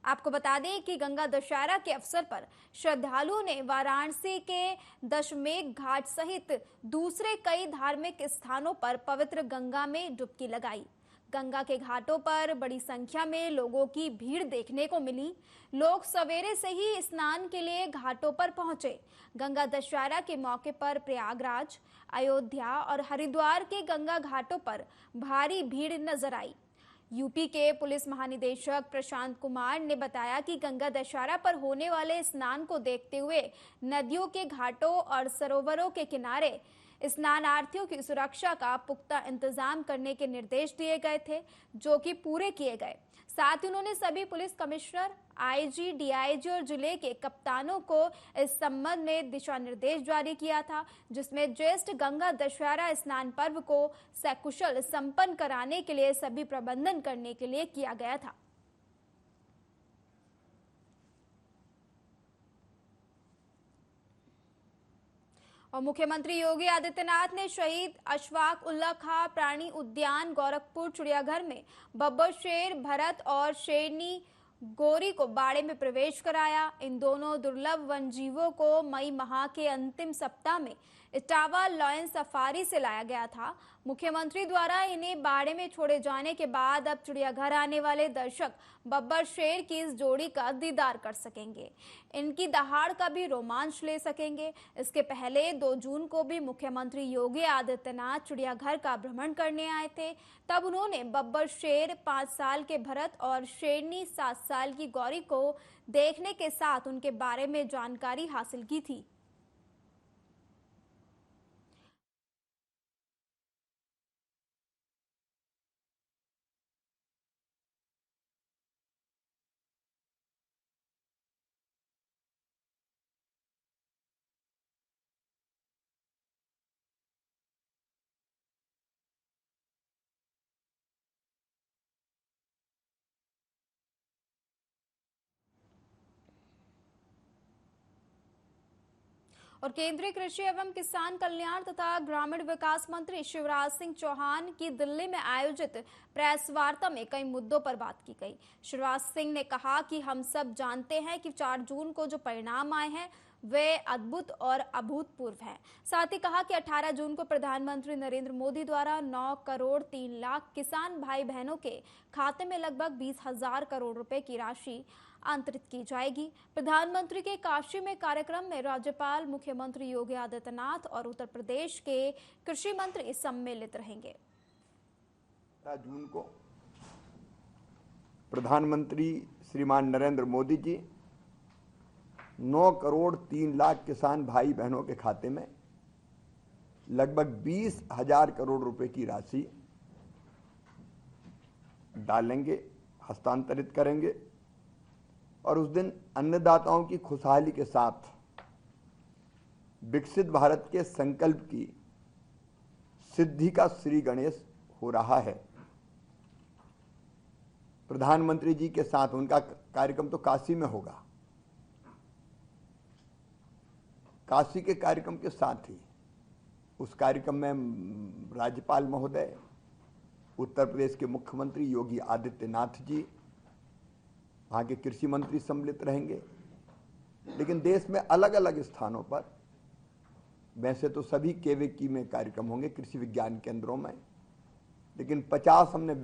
आपको बता दें कि गंगा दशहरा के अवसर पर श्रद्धालुओं ने वाराणसी के दशमेध घाट सहित दूसरे कई धार्मिक स्थानों पर पवित्र गंगा में डुबकी लगाई। गंगा के घाटों पर बड़ी संख्या में लोगों की भीड़ देखने को मिली। लोग सवेरे से ही स्नान के लिए घाटों पर पहुंचे। गंगा दशहरा के मौके पर प्रयागराज, अयोध्या और हरिद्वार के गंगा घाटों पर भारी भीड़ नजर आई। यूपी के पुलिस महानिदेशक प्रशांत कुमार ने बताया कि गंगा दशहरा पर होने वाले स्नान को देखते हुए नदियों के घाटों और सरोवरों के किनारे स्नानार्थियों की सुरक्षा का पुख्ता इंतजाम करने के निर्देश दिए गए थे, जो कि पूरे किए गए। साथ ही उन्होंने सभी पुलिस कमिश्नर, आईजी, डीआईजी और जिले के कप्तानों को इस संबंध में दिशा निर्देश जारी किया था, जिसमें ज्येष्ठ गंगा दशहरा स्नान पर्व को सकुशल संपन्न कराने के लिए सभी प्रबंधन करने के लिए किया गया था। और मुख्यमंत्री योगी आदित्यनाथ ने शहीद अशफाक उल्लाह खां प्राणी उद्यान गोरखपुर चिड़ियाघर में बब्बर शेर, भरत और शेरनी गौरी को बाड़े में प्रवेश कराया। इन दोनों दुर्लभ वन्यजीवों को मई माह के अंतिम सप्ताह में इटावा लॉयन सफारी से लाया गया था। मुख्यमंत्री द्वारा इन्हें बाड़े में छोड़े जाने के बाद अब चिड़ियाघर आने वाले दर्शक बब्बर शेर की इस जोड़ी का दीदार कर सकेंगे, इनकी दहाड़ का भी रोमांच ले सकेंगे। इसके पहले 2 जून को भी मुख्यमंत्री योगी आदित्यनाथ चिड़ियाघर का भ्रमण करने आए थे। तब उन्होंने बब्बर शेर, 5 साल के भरत और शेरनी 7 साल की गौरी को देखने के साथ उनके बारे में जानकारी हासिल की थी। और केंद्रीय कृषि एवं किसान कल्याण तथा ग्रामीण विकास मंत्री शिवराज सिंह चौहान की दिल्ली में आयोजित प्रेस वार्ता में कई मुद्दों पर बात की गई। शिवराज सिंह ने कहा कि हम सब जानते हैं कि 4 जून को जो परिणाम आए हैं वे अद्भुत और अभूतपूर्व हैं। साथ ही कहा कि 18 जून को प्रधानमंत्री नरेंद्र मोदी द्वारा 9 करोड़ 3 लाख किसान भाई बहनों के खाते में लगभग 20,000 करोड़ रुपए की राशि अंतरित की जाएगी। प्रधानमंत्री के काशी में कार्यक्रम में राज्यपाल, मुख्यमंत्री योगी आदित्यनाथ और उत्तर प्रदेश के कृषि मंत्री सम्मिलित रहेंगे। 18 जून को प्रधानमंत्री श्रीमान नरेंद्र मोदी जी 9 करोड़ 3 लाख किसान भाई बहनों के खाते में लगभग 20,000 करोड़ रुपए की राशि डालेंगे, हस्तांतरित करेंगे और उस दिन अन्नदाताओं की खुशहाली के साथ विकसित भारत के संकल्प की सिद्धि का श्री गणेश हो रहा है। प्रधानमंत्री जी के साथ उनका कार्यक्रम तो काशी में होगा। काशी के कार्यक्रम के साथ ही उस कार्यक्रम में राज्यपाल महोदय, उत्तर प्रदेश के मुख्यमंत्री योगी आदित्यनाथ जी, वहाँ के कृषि मंत्री सम्मिलित रहेंगे। लेकिन देश में अलग अलग स्थानों पर, वैसे तो सभी केवीकी में कार्यक्रम होंगे, कृषि विज्ञान केंद्रों में, लेकिन 50 हमने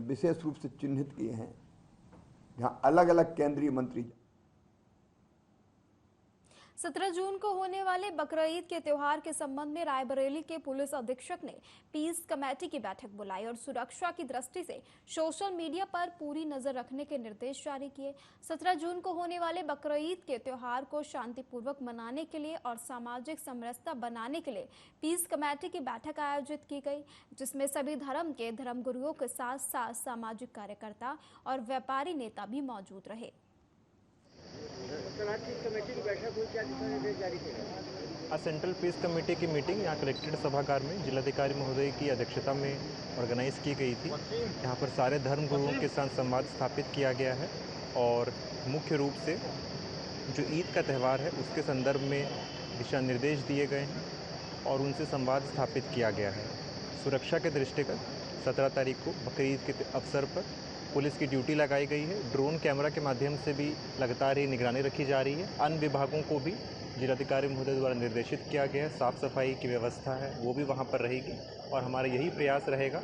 विशेष रूप से चिन्हित किए हैं जहाँ अलग अलग केंद्रीय मंत्री। 17 जून को होने वाले बकरीद के त्योहार के संबंध में रायबरेली के पुलिस अधीक्षक ने पीस कमेटी की बैठक बुलाई और सुरक्षा की दृष्टि से सोशल मीडिया पर पूरी नजर रखने के निर्देश जारी किए। 17 जून को होने वाले बकरीद के त्योहार को शांतिपूर्वक मनाने के लिए और सामाजिक समरसता बनाने के लिए पीस कमेटी की बैठक आयोजित की गई, जिसमें सभी धर्म के धर्मगुरुओं के साथ साथ सामाजिक कार्यकर्ता और व्यापारी नेता भी मौजूद रहे। कमेटी की बैठक हुई, क्या दिशा निर्देश जारी किए गए? आज सेंट्रल पीस कमेटी की मीटिंग यहाँ कलेक्ट्रेट सभागार में जिलाधिकारी महोदय की अध्यक्षता में ऑर्गेनाइज की गई थी। यहाँ पर सारे धर्म गुरुओं के साथ संवाद स्थापित किया गया है और मुख्य रूप से जो ईद का त्यौहार है उसके संदर्भ में दिशा निर्देश दिए गए हैं और उनसे संवाद स्थापित किया गया है। सुरक्षा के दृष्टिगत 17 तारीख को बकरीद के अवसर पर पुलिस की ड्यूटी लगाई गई है। ड्रोन कैमरा के माध्यम से भी लगातार ही निगरानी रखी जा रही है। अन्य विभागों को भी जिलाधिकारी महोदय द्वारा निर्देशित किया गया है। साफ़ सफाई की व्यवस्था है वो भी वहाँ पर रहेगी और हमारा यही प्रयास रहेगा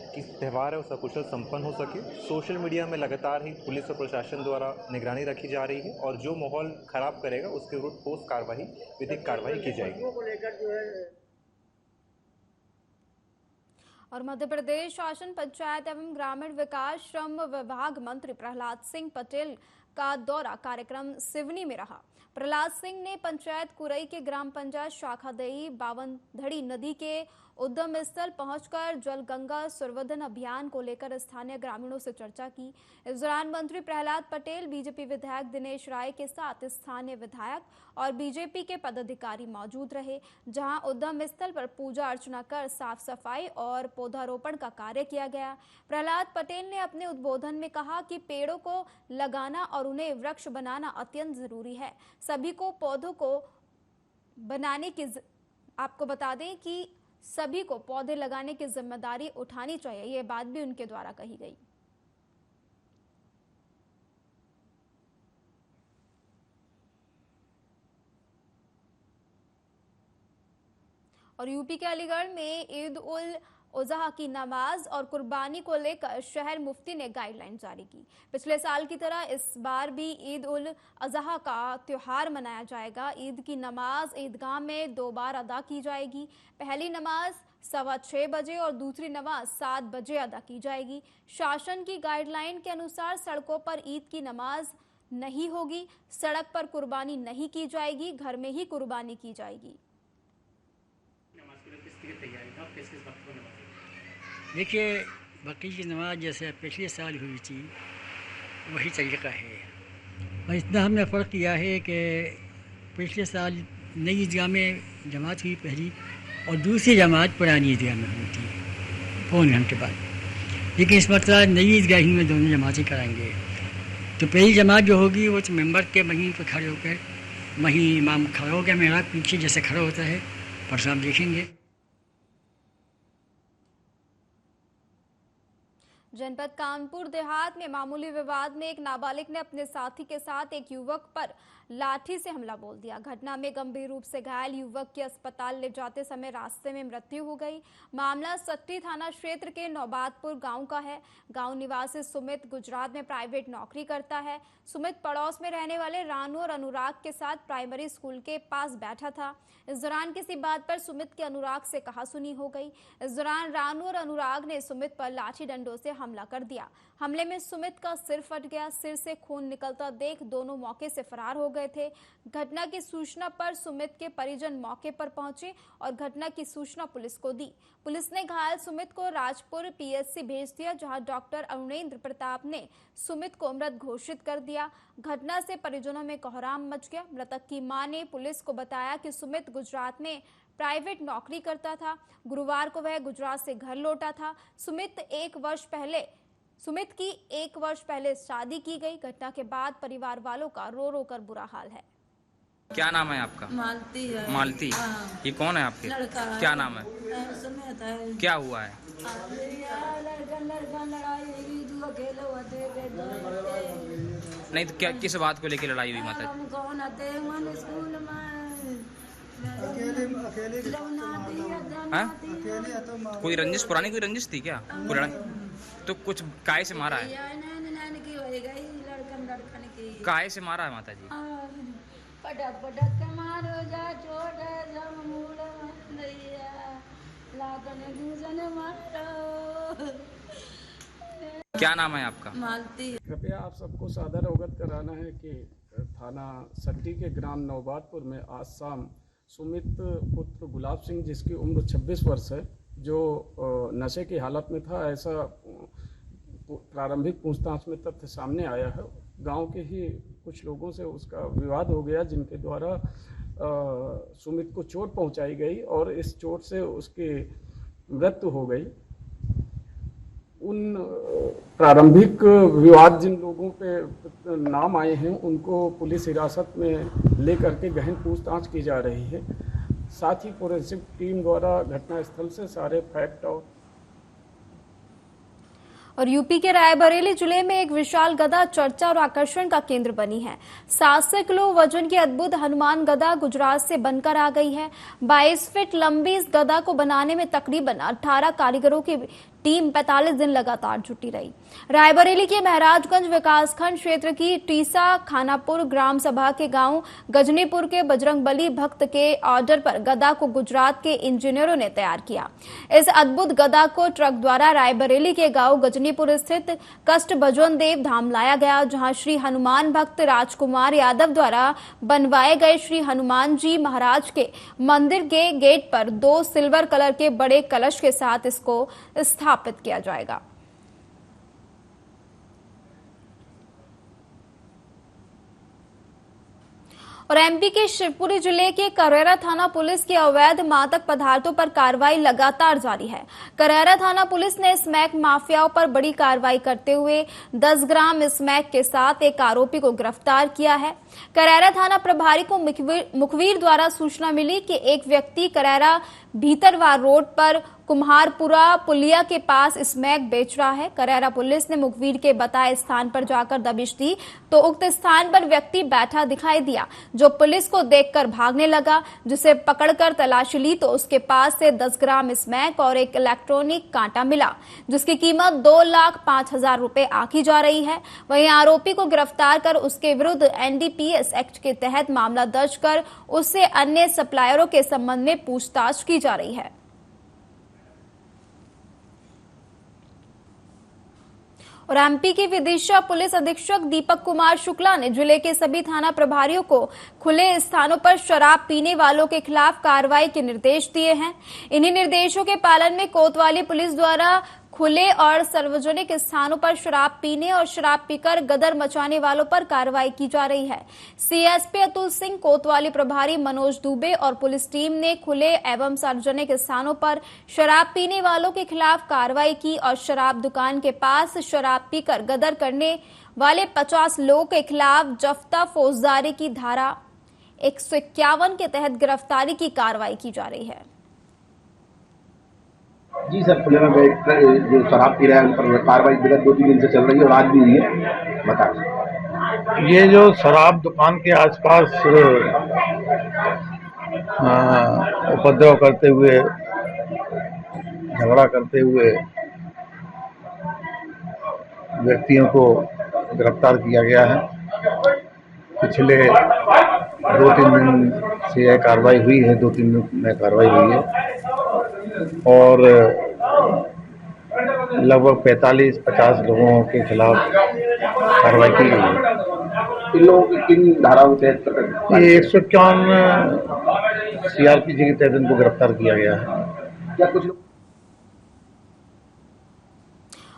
कि त्यौहार है वो सकुशल संपन्न हो सके। सोशल मीडिया में लगातार ही पुलिस और प्रशासन द्वारा निगरानी रखी जा रही है और जो माहौल खराब करेगा उसके विरुद्ध ठोस कार्रवाई, विधिक कार्रवाई की जाएगी। को लेकर जो है और मध्य प्रदेश शासन पंचायत एवं ग्रामीण विकास श्रम विभाग मंत्री प्रहलाद सिंह पटेल का दौरा कार्यक्रम सिवनी में रहा। प्रहलाद सिंह ने पंचायत कुरई के ग्राम पंचायत शाखादेही बावनधड़ी नदी के उद्गम स्थल पहुंचकर जल गंगा संवर्धन अभियान को लेकर स्थानीय ग्रामीणों से चर्चा की। इस दौरान मंत्री प्रहलाद पटेल बीजेपी विधायक दिनेश राय के साथ स्थानीय विधायक और बीजेपी के पदाधिकारी मौजूद रहे, जहां उद्गम स्थल पर पूजा अर्चना कर साफ सफाई और पौधारोपण का कार्य किया गया। प्रहलाद पटेल ने अपने उद्बोधन में कहा कि पेड़ों को लगाना और उन्हें वृक्ष बनाना अत्यंत जरूरी है। सभी को पौधों को बनाने की आपको बता दें कि सभी को पौधे लगाने की जिम्मेदारी उठानी चाहिए। ये बात भी उनके द्वारा कही गई। और यूपी के अलीगढ़ में ईद उल अजहा की नमाज और कुर्बानी को लेकर शहर मुफ्ती ने गाइडलाइन जारी की। पिछले साल की तरह इस बार भी ईद उल अजहा का त्योहार मनाया जाएगा। ईद की नमाज ईदगाह में 2 बार अदा की जाएगी। पहली नमाज 6:15 बजे और दूसरी नमाज 7 बजे अदा की जाएगी। शासन की गाइडलाइन के अनुसार सड़कों पर ईद की नमाज नहीं होगी, सड़क पर कुर्बानी नहीं की जाएगी, घर में ही कुर्बानी की जाएगी। देखिए, बकरी की नमाज जैसे पिछले साल हुई थी वही तरीका है, और इतना हमने फ़र्क किया है कि पिछले साल नई ईदगाह में जमात हुई पहली और दूसरी जमात पुरानी ईदगाह में हुई थी पौने घंटे बाद, लेकिन इस मतलब नई ईदगाह ही में दोनों जमातें कराएंगे। तो पहली जमात जो होगी वो तो मेंबर के वहीं पर खड़े होकर वहीं इमाम खड़ा होकर मेरा पीछे जैसे खड़ा होता है पर साहब देखेंगे। जनपद कानपुर देहात में मामूली विवाद में एक नाबालिग ने अपने साथी के साथ एक युवक पर लाठी से हमला बोल दिया। घटना में गंभीर रूप से घायल युवक की अस्पताल ले जाते समय रास्ते में मृत्यु हो गई। मामला सट्टी थाना क्षेत्र के नौबादपुर गांव का है। गांव निवासी सुमित गुजरात में प्राइवेट नौकरी करता है। सुमित पड़ोस में रहने वाले रानू और अनुराग के साथ प्राइमरी स्कूल के पास बैठा था। इस दौरान किसी बात पर सुमित की अनुराग से कहासुनी हो गई। इस दौरान रानू और अनुराग ने सुमित पर लाठी डंडों से हमला कर दिया। हमले में सुमित का सिर फट गया। सिर से खून निकलता देख दोनों मौके से फरार हो गए थे। घटना की सूचना पर सुमित के परिजन मौके पर पहुंचे और घटना की सूचना पुलिस को दी। पुलिस ने घायल सुमित को राजपुर पीएचसी भेज दिया, जहां डॉक्टर अरुणेंद्र प्रताप ने सुमित को मृत घोषित कर दिया। घटना से परिजनों में कोहराम मच गया। मृतक की मां ने पुलिस को बताया कि सुमित गुजरात में प्राइवेट नौकरी करता था। गुरुवार को वह गुजरात से घर लौटा था। सुमित की 1 वर्ष पहले शादी की गई। घटना के बाद परिवार वालों का रो रो कर बुरा हाल है। क्या नाम है आपका? मालती है। मालती। हाँ। ये कौन है आपके? लड़का है। क्या नाम है? सुमित है। क्या हुआ है? लड़का लड़ाई हुई, दो अकेले होते नहीं तो क्या, किस बात को लेकर लड़ाई हुई माता? हम कौन आते मन स्कूल में हाँ? कोई रंजिश, पुरानी कोई रंजिश थी क्या? कोई लड़ाई तो कुछ काय से मारा है? काय से मारा है माता जी? पटक पटक के मारो जा चोट जम मूल मैया लागन दूजन मारो। क्या नाम है आपका? मालती। कृपया आप सबको सादर अवगत कराना है कि थाना सट्टी के ग्राम नौबादपुर में आज शाम सुमित पुत्र गुलाब सिंह, जिसकी उम्र 26 वर्ष है, जो नशे की हालत में था, ऐसा प्रारंभिक पूछताछ में तथ्य सामने आया है। गांव के ही कुछ लोगों से उसका विवाद हो गया, जिनके द्वारा सुमित को चोट पहुंचाई गई और इस चोट से उसकी मृत्यु हो गई। उन प्रारंभिक विवाद जिन लोगों पे नाम आए हैं उनको पुलिस हिरासत में लेकर के गहन पूछताछ की जा रही है। साथ ही फोरेंसिक टीम द्वारा घटनास्थल से सारे फैक्ट और यूपी के रायबरेली जिले में एक विशाल गदा चर्चा और आकर्षण का केंद्र बनी है। 700 किलो वजन की अद्भुत हनुमान गदा गुजरात से बनकर आ गई है। 22 फीट लंबी इस गदा को बनाने में तकरीबन 18 कारीगरों की टीम 45 दिन लगातार जुटी रही। रायबरेली के महराजगंज विकासखंड क्षेत्र की टीसा खानापुर ग्राम सभा के गांव गजनीपुर के बजरंगबली भक्त के ऑर्डर पर गदा को गुजरात के इंजीनियरों ने तैयार किया। इस अद्भुत गदा को ट्रक द्वारा रायबरेली के गांव गजनीपुर स्थित कष्ट भजन देव धाम लाया गया, जहां श्री हनुमान भक्त राजकुमार यादव द्वारा बनवाए गए श्री हनुमान जी महाराज के मंदिर के गेट पर 2 सिल्वर कलर के बड़े कलश के साथ इसको स्थापित किया जाएगा। और एमपी के शिवपुरी जिले के करैरा थाना पुलिस की अवैध मादक पदार्थों पर कार्रवाई लगातार जारी है। करैरा थाना पुलिस ने स्मैक माफियाओं पर बड़ी कार्रवाई करते हुए 10 ग्राम स्मैक के साथ एक आरोपी को गिरफ्तार किया है। करैरा थाना प्रभारी को मुखबिर द्वारा सूचना मिली कि एक व्यक्ति करैरा भीतरवार रोड पर कुम्हारपुरा पुलिया के पास स्मैक बेच रहा है। करैरा पुलिस ने मुखबिर के बताए स्थान पर जाकर दबिश दी तो उक्त स्थान पर व्यक्ति बैठा दिखाई दिया, जो पुलिस को देखकर भागने लगा, जिसे पकड़कर तलाशी ली तो उसके पास से 10 ग्राम स्मैक और एक इलेक्ट्रॉनिक कांटा मिला, जिसकी कीमत 2,05,000 रुपए आंकी जा रही है। वहीं आरोपी को गिरफ्तार कर उसके विरुद्ध NDPS एक्ट के तहत मामला दर्ज कर उससे अन्य सप्लायरों के संबंध में पूछताछ की जा रही है। और एमपी के विदिशा पुलिस अधीक्षक दीपक कुमार शुक्ला ने जिले के सभी थाना प्रभारियों को खुले स्थानों पर शराब पीने वालों के खिलाफ कार्रवाई के निर्देश दिए हैं। इन्हीं निर्देशों के पालन में कोतवाली पुलिस द्वारा खुले और सार्वजनिक स्थानों पर शराब पीने और शराब पीकर गदर मचाने वालों पर कार्रवाई की जा रही है। CSP अतुल सिंह, कोतवाली प्रभारी मनोज दुबे और पुलिस टीम ने खुले एवं सार्वजनिक स्थानों पर शराब पीने वालों के खिलाफ कार्रवाई की और शराब दुकान के पास शराब पीकर गदर करने वाले 50 लोगों के खिलाफ जफ्ता फौजदारी की धारा 151 के तहत गिरफ्तारी की कार्रवाई की जा रही है। जी सर, खुले में जो शराब पी रहा है उन पर कार्रवाई विगत 2-3 दिन से चल रही है और आज भी हुई है। बताइए। ये जो शराब दुकान के आसपास उपद्रव करते हुए, झगड़ा करते हुए व्यक्तियों को गिरफ्तार किया गया है। पिछले 2-3 दिन से यह कार्रवाई हुई है, 2-3 दिन में कार्रवाई हुई है और लगभग 45-50 लोगों के खिलाफ कार्रवाई की गई है। इन लोगों की किन धाराओं के तहत? ये 151 CRPC के तहत इनको गिरफ्तार किया गया है। क्या कुछ लोग?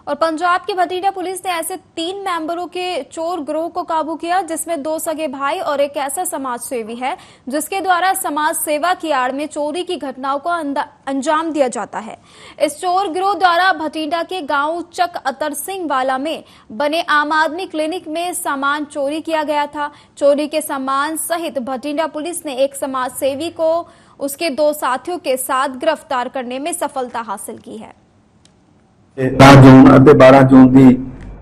और पंजाब की भटिंडा पुलिस ने ऐसे 3 मेंबरों के चोर गिरोह को काबू किया, जिसमें 2 सगे भाई और एक ऐसा समाज सेवी है जिसके द्वारा समाज सेवा की आड़ में चोरी की घटनाओं को अंजाम दिया जाता है। इस चोर गिरोह द्वारा भटिंडा के गांव चक अतर सिंह वाला में बने आम आदमी क्लिनिक में सामान चोरी किया गया था। चोरी के सामान सहित भटिंडा पुलिस ने एक समाज सेवी को उसके 2 साथियों के साथ गिरफ्तार करने में सफलता हासिल की है। 10 जून ਅਤੇ 12 ਜੂਨ ਦੀ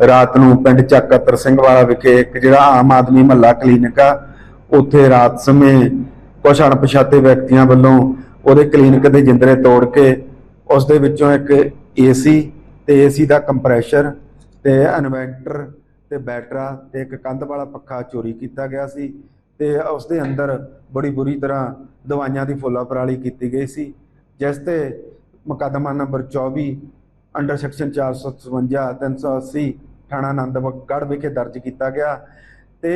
ਰਾਤ ਨੂੰ ਪਿੰਡ ਚੱਕ ਅਤਰ ਸਿੰਘ ਵਾਲਾ ਵਿਖੇ ਇੱਕ ਜਿਹੜਾ ਆਮ ਆਦਮੀ ਮਹੱਲਾ ਕਲੀਨਿਕ ਆ, ਉੱਥੇ ਰਾਤ ਸਮੇਂ ਕੁਝ ਅਣਪਛਾਤੇ ਵਿਅਕਤੀਆਂ ਵੱਲੋਂ ਉਹਦੇ ਕਲੀਨਿਕ ਦੇ ਜਿੰਦਰੇ ਤੋੜ ਕੇ ਉਸ ਦੇ ਵਿੱਚੋਂ ਇੱਕ AC ਤੇ AC ਦਾ ਕੰਪਰੈਸ਼ਰ ਤੇ ਇਨਵੈਂਟਰ ਤੇ ਬੈਟਰਾ ਤੇ ਇੱਕ ਕੰਧ ਵਾਲਾ ਪੱਖਾ ਚੋਰੀ ਕੀਤਾ ਗਿਆ ਸੀ ਤੇ ਉਸ ਦੇ ਅੰਦਰ ਬੜੀ ਬੁਰੀ ਤਰ੍ਹਾਂ ਦਵਾਈਆਂ ਦੀ ਫੁੱਲਾ ਫਰਾਲੀ ਕੀਤੀ ਗਈ ਸੀ, ਜਿਸ ਤੇ ਮੁਕੱਦਮਾ ਨੰਬਰ 24 अंडर सैक्शन 457 380 थाना आनंदगढ़ विखे दर्ज किया गया। तो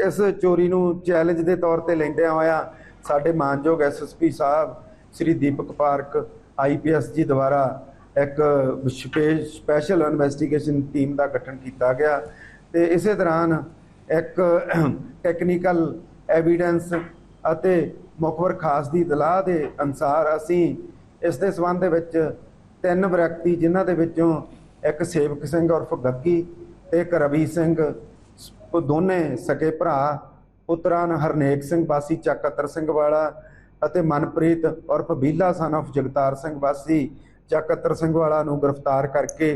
इस चोरी नूं चैलेंज के तौर पर लैंदियां होया साडे मानयोग SSP साहब श्री दीपक पार्क IPS जी द्वारा एक स्पैशल इन्वेस्टिगेशन टीम का गठन किया गया। तो इस दौरान एक टैक्नीकल एविडेंस अते मुखबर खास की इतलाह के अनुसार असी इस दे संबंध विच 3 विअक्ति जिन्हां दे विचों एक सेवक सिंह उर्फ गग्गी ते एक रवि सिंह, दोने सके भरा पुत्रान हरनेक सिंह वासी ਚੱਕ ਅਤਰ ਸਿੰਘ ਵਾਲਾ ਅਤੇ मनप्रीत उर्फ बीला सन ऑफ जगतार सिंह वासी ਚੱਕ ਅਤਰ ਸਿੰਘ ਵਾਲਾ ਨੂੰ गिरफ्तार करके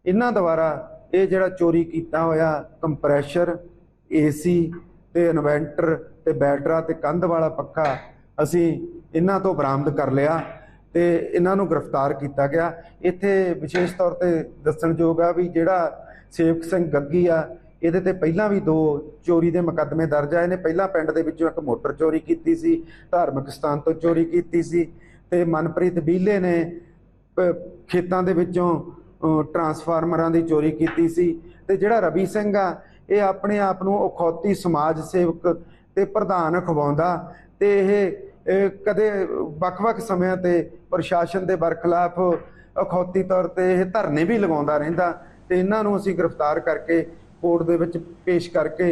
ਇਹਨਾਂ ਦੁਆਰਾ ਇਹ ਜਿਹੜਾ ਚੋਰੀ ਕੀਤਾ ਹੋਇਆ ਕੰਪਰੈਸ਼ਰ, AC ਤੇ ਇਨਵੈਂਟਰ ਤੇ ਬੈਟਰਾ ਤੇ ਕੰਧ ਵਾਲਾ ਪੱਖਾ ਅਸੀਂ ਇਹਨਾਂ ਤੋਂ ਬਰਾਮਦ ਕਰ ਲਿਆ ਤੇ ਇਹਨਾਂ ਨੂੰ ਗ੍ਰਿਫਤਾਰ ਕੀਤਾ ਗਿਆ। ਇੱਥੇ ਵਿਸ਼ੇਸ਼ ਤੌਰ ਤੇ ਦੱਸਣਯੋਗ ਆ ਵੀ ਜਿਹੜਾ ਸੇਵਕ ਸਿੰਘ ਗੱਗੀ ਆ, ਇਹਦੇ ਤੇ ਪਹਿਲਾਂ ਵੀ 2 ਚੋਰੀ ਦੇ ਮੁਕੱਦਮੇ ਦਰਜ ਆ। ਇਹਨੇ ਪਹਿਲਾਂ ਪਿੰਡ ਦੇ ਵਿੱਚੋਂ ਇੱਕ ਮੋਟਰ ਚੋਰੀ ਕੀਤੀ ਸੀ, ਧਾਰਮਿਕ ਸਥਾਨ ਤੋਂ ਚੋਰੀ ਕੀਤੀ ਸੀ ਤੇ ਮਨਪ੍ਰੀਤ ਬੀਲੇ ਨੇ ਖੇਤਾਂ ਦੇ ਵਿੱਚੋਂ ਟਰਾਂਸਫਾਰਮਰਾਂ ਦੀ ਚੋਰੀ ਕੀਤੀ ਸੀ ਤੇ ਜਿਹੜਾ ਰਵੀ ਸਿੰਘ ਆ ਇਹ ਆਪਣੇ ਆਪ ਨੂੰ ਅਖੌਤੀ ਸਮਾਜ ਸੇਵਕ ਤੇ ਪ੍ਰਧਾਨ ਅਖਵਾਉਂਦਾ ਤੇ ਇਹ ਕਦੇ ਵੱਖ-ਵੱਖ ਸਮਿਆਂ ਤੇ ਪ੍ਰਸ਼ਾਸਨ ਦੇ ਬਰਖਲਾਫ ਅਖੌਤੀ ਤੌਰ ਤੇ ਇਹ ਧਰਨੇ ਵੀ ਲਗਾਉਂਦਾ ਰਹਿੰਦਾ ਤੇ ਇਹਨਾਂ ਨੂੰ ਅਸੀਂ ਗ੍ਰਿਫਤਾਰ ਕਰਕੇ कोर्ट दे विच पेश करके।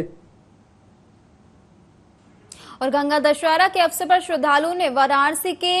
और गंगा दशहरा के अवसर पर श्रद्धालुओं ने वाराणसी के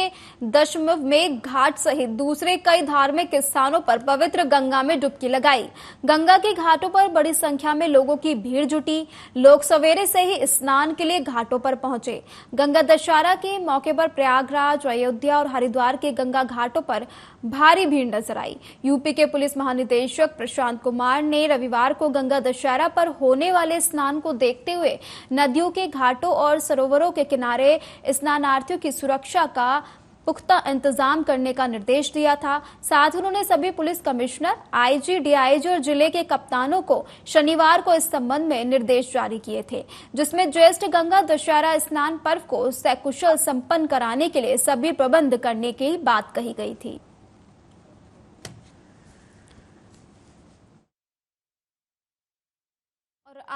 दशमेघ घाट सहित दूसरे कई धार्मिक स्थानों पर पवित्र गंगा में डुबकी लगाई। गंगा के घाटों पर बड़ी संख्या में लोगों की भीड़ जुटी। लोग सवेरे से ही स्नान के लिए घाटों पर पहुंचे। गंगा दशहरा के मौके पर प्रयागराज, अयोध्या और हरिद्वार के गंगा घाटों पर भारी भीड़ नजर आई। यूपी के पुलिस महानिदेशक प्रशांत कुमार ने रविवार को गंगा दशहरा पर होने वाले स्नान को देखते हुए नदियों के घाटों और सरोवरों के किनारे स्नानार्थियों की सुरक्षा का पुख्ता इंतजाम करने का निर्देश दिया था। साथ ही उन्होंने सभी पुलिस कमिश्नर, IG, DIG और जिले के कप्तानों को शनिवार को इस संबंध में निर्देश जारी किए थे, जिसमें ज्येष्ठ गंगा दशहरा स्नान पर्व को सकुशल संपन्न कराने के लिए सभी प्रबंध करने की बात कही गई थी।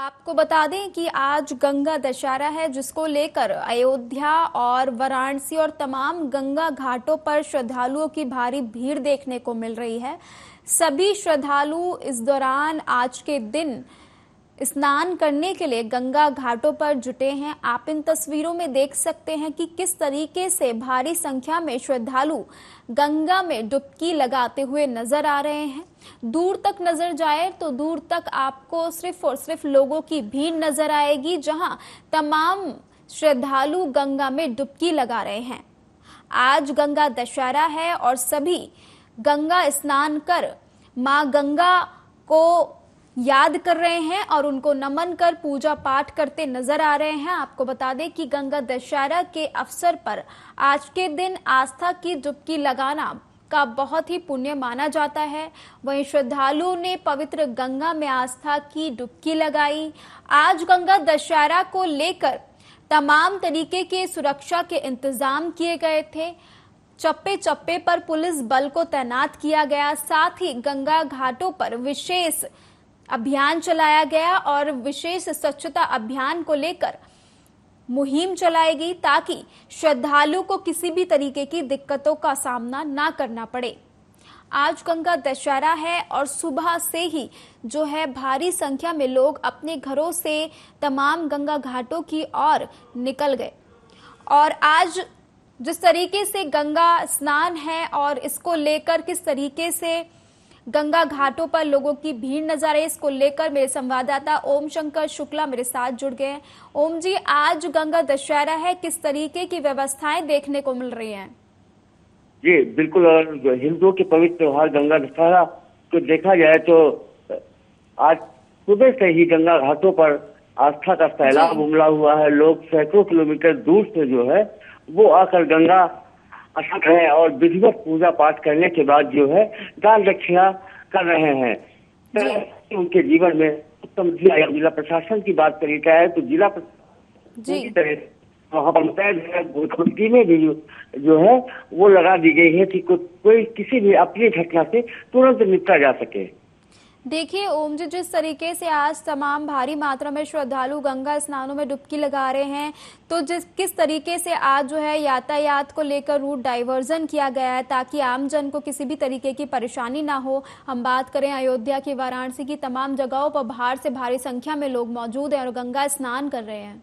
आपको बता दें कि आज गंगा दशहरा है, जिसको लेकर अयोध्या और वाराणसी और तमाम गंगा घाटों पर श्रद्धालुओं की भारी भीड़ देखने को मिल रही है। सभी श्रद्धालु इस दौरान आज के दिन स्नान करने के लिए गंगा घाटों पर जुटे हैं। आप इन तस्वीरों में देख सकते हैं कि किस तरीके से भारी संख्या में श्रद्धालु गंगा में डुबकी लगाते हुए नजर आ रहे हैं। दूर तक नजर जाए तो दूर तक आपको सिर्फ और सिर्फ लोगों की भीड़ नजर आएगी, जहां तमाम श्रद्धालु गंगा में डुबकी लगा रहे हैं। आज गंगा दशहरा है और सभी गंगा स्नान कर मां गंगा को याद कर रहे हैं और उनको नमन कर पूजा पाठ करते नजर आ रहे हैं। आपको बता दें कि गंगा दशहरा के अवसर पर आज के दिन आस्था की डुबकी लगाना का बहुत ही पुण्य माना जाता है। वहीं श्रद्धालुओं ने पवित्र गंगा में आस्था की डुबकी लगाई। आज गंगा दशहरा को लेकर तमाम तरीके के सुरक्षा के इंतजाम किए गए थे। चप्पे चप्पे पर पुलिस बल को तैनात किया गया। साथ ही गंगा घाटों पर विशेष अभियान चलाया गया और विशेष स्वच्छता अभियान को लेकर मुहिम चलाई गई, ताकि श्रद्धालु को किसी भी तरीके की दिक्कतों का सामना ना करना पड़े। आज गंगा दशहरा है और सुबह से ही जो है भारी संख्या में लोग अपने घरों से तमाम गंगा घाटों की ओर निकल गए। और आज जिस तरीके से गंगा स्नान है और इसको लेकर किस तरीके से गंगा घाटों पर लोगों की भीड़ नजर आई, इसको लेकर मेरे संवाददाता ओम शंकर शुक्ला मेरे साथ जुड़ गए हैं। ओम जी, आज गंगा दशहरा है, किस तरीके की व्यवस्थाएं देखने को मिल रही हैं? जी बिल्कुल, और हिंदुओं के पवित्र त्योहार गंगा दशहरा को देखा जाए तो आज सुबह से ही गंगा घाटों पर आस्था का सैलाब उमड़ा हुआ है। लोग सैकड़ों किलोमीटर दूर से जो है वो आकर गंगा स्नान है और विधिवत पूजा पाठ करने के बाद जो है दान दक्षिणा कर रहे हैं। तो उनके जीवन में उत्तम जिला प्रशासन की बात करी जाए तो जिला वहाँ पर टीमें भी जो है वो लगा दी गई है कि कोई किसी भी अप्रिय घटना से तुरंत निपटा जा सके। देखिए ओम जी, जिस तरीके से आज तमाम भारी मात्रा में श्रद्धालु गंगा स्नानों में डुबकी लगा रहे हैं, तो किस तरीके से आज जो है यातायात को लेकर रूट डाइवर्जन किया गया है ताकि आम जन को किसी भी तरीके की परेशानी ना हो। हम बात करें अयोध्या की, वाराणसी की, तमाम जगहों पर बाहर से भारी संख्या में लोग मौजूद हैं और गंगा स्नान कर रहे हैं।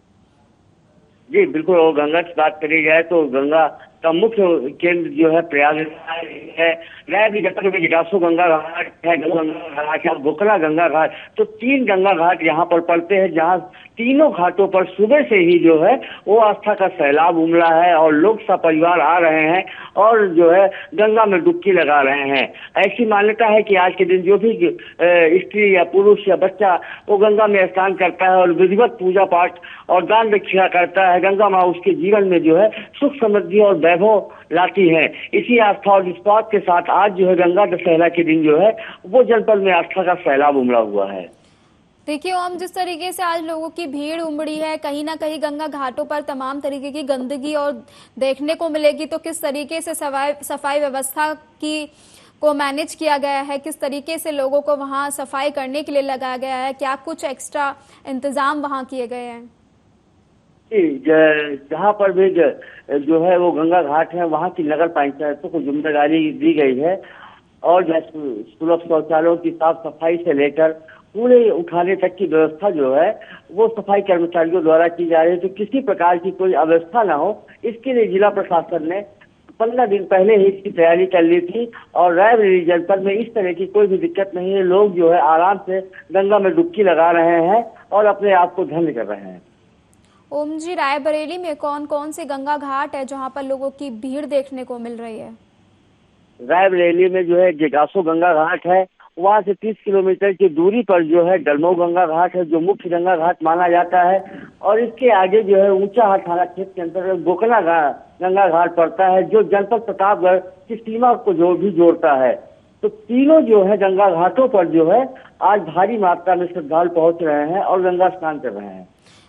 जी बिल्कुल, और गंगा की बात करी जाए तो गंगा का मुख्य केंद्र जो है प्रयागराज है। जिगासो गंगा घाट है, गंगा घाट है, बोकला गंगा घाट, तो 3 गंगा घाट यहाँ पर पड़ते हैं, जहाँ तीनों घाटों पर सुबह से ही जो है वो आस्था का सैलाब उमड़ा है और लोग सपरिवार आ रहे हैं और जो है गंगा में डुबकी लगा रहे हैं। ऐसी मान्यता है कि आज के दिन जो भी स्त्री या पुरुष या बच्चा वो गंगा में स्नान करता है और विधिवत पूजा पाठ और दान दक्षिणा करता है, गंगा माँ उसके जीवन में जो है सुख समृद्धि और वैभव लाती है। इसी आस्था और विश्वास के साथ आज जो है गंगा दशहरा के दिन जो है वो जनपद में आस्था का सैलाब उमड़ा हुआ है। देखिए ओम, जिस तरीके से आज लोगों की भीड़ उमड़ी है, कहीं ना कहीं गंगा घाटों पर तमाम तरीके की गंदगी और देखने को मिलेगी, तो किस तरीके से सफाई व्यवस्था को मैनेज किया गया है, किस तरीके से लोगों को वहां सफाई करने के लिए लगाया गया है, क्या कुछ एक्स्ट्रा इंतजाम वहां किए गए हैं? जहाँ पर भी जो है वो गंगा घाट है वहाँ की नगर पंचायतों को जिम्मेदारी दी गई है और सुलभ शौचालयों की साफ सफाई से लेकर कूड़े उठाने तक की व्यवस्था जो है वो सफाई कर्मचारियों द्वारा की जा रही है। तो किसी प्रकार की कोई अव्यवस्था ना हो, इसके लिए जिला प्रशासन ने 15 दिन पहले ही इसकी तैयारी कर ली थी और रायबरेली जनपद में इस तरह की कोई भी दिक्कत नहीं है। लोग जो है आराम से गंगा में डुबकी लगा रहे हैं और अपने आप को धन्य कर रहे हैं। ओम जी, रायबरेली में कौन कौन से गंगा घाट है जहाँ पर लोगों की भीड़ देखने को मिल रही है? रायबरेली में जो है जिगासो गंगा घाट है, वहाँ से 30 किलोमीटर की दूरी पर जो है डलमऊ गंगा घाट है जो मुख्य गंगा घाट माना जाता है और इसके आगे जो है ऊंचाहाट थाना क्षेत्र के अंतर्गत गोकला गंगा घाट पड़ता है जो जनपद प्रतापगढ़ की सीमा को जोड़ता है। तो तीनों जो है गंगा घाटों पर जो है आज भारी मात्रा में श्रद्धालु पहुंच रहे हैं और गंगा स्नान कर रहे हैं।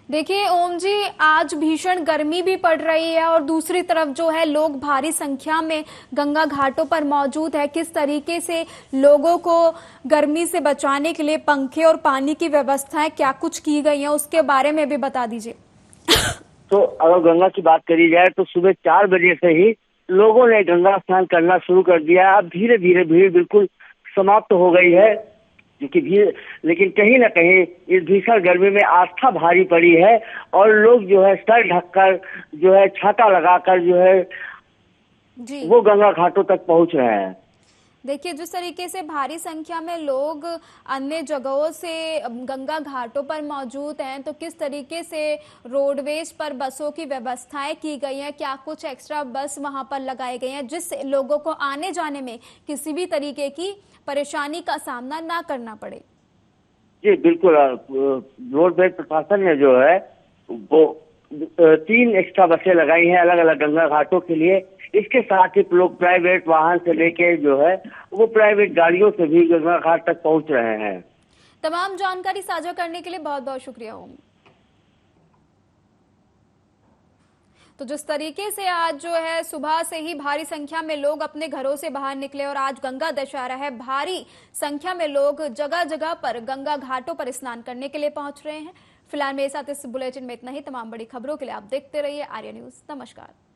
देखिए ओम जी, आज भीषण गर्मी भी पड़ रही है और दूसरी तरफ जो है लोग भारी संख्या में गंगा घाटों पर मौजूद है। किस तरीके से लोगों को गर्मी से बचाने के लिए पंखे और पानी की व्यवस्थाएं क्या कुछ की गई हैं, उसके बारे में भी बता दीजिए। तो अगर गंगा की बात करी जाए तो सुबह 4 बजे से ही लोगों ने गंगा स्नान करना शुरू कर दिया। अब धीरे धीरे भीड़ बिल्कुल समाप्त हो गई है क्योंकि भीड़, लेकिन कहीं ना कहीं इस भीषण गर्मी में आस्था भारी पड़ी है और लोग जो है सर ढककर जो है छाता लगाकर जो है जी वो गंगा घाटों तक पहुंच रहे हैं। देखिए, जिस तरीके से भारी संख्या में लोग अन्य जगहों से गंगा घाटों पर मौजूद हैं, तो किस तरीके से रोडवेज पर बसों की व्यवस्थाएं की गई हैं? क्या कुछ एक्स्ट्रा बस वहां पर लगाए गए हैं जिससे लोगों को आने जाने में किसी भी तरीके की परेशानी का सामना ना करना पड़े? जी बिल्कुल, रोडवेज प्रशासन ने जो है वो 3 एक्स्ट्रा बसें लगाई हैं अलग अलग गंगा घाटों के लिए। इसके साथ ही लोग प्राइवेट वाहन से लेके जो है वो प्राइवेट गाड़ियों से भी गंगा घाट तक पहुंच रहे हैं। तमाम जानकारी साझा करने के लिए बहुत बहुत शुक्रिया ओम। तो जिस तरीके से आज जो है सुबह से ही भारी संख्या में लोग अपने घरों से बाहर निकले और आज गंगा दशहरा है, भारी संख्या में लोग जगह जगह पर गंगा घाटों पर स्नान करने के लिए पहुंच रहे हैं। फिलहाल मेरे साथ इस बुलेटिन में इतना ही। तमाम बड़ी खबरों के लिए आप देखते रहिए आर्या न्यूज। नमस्कार।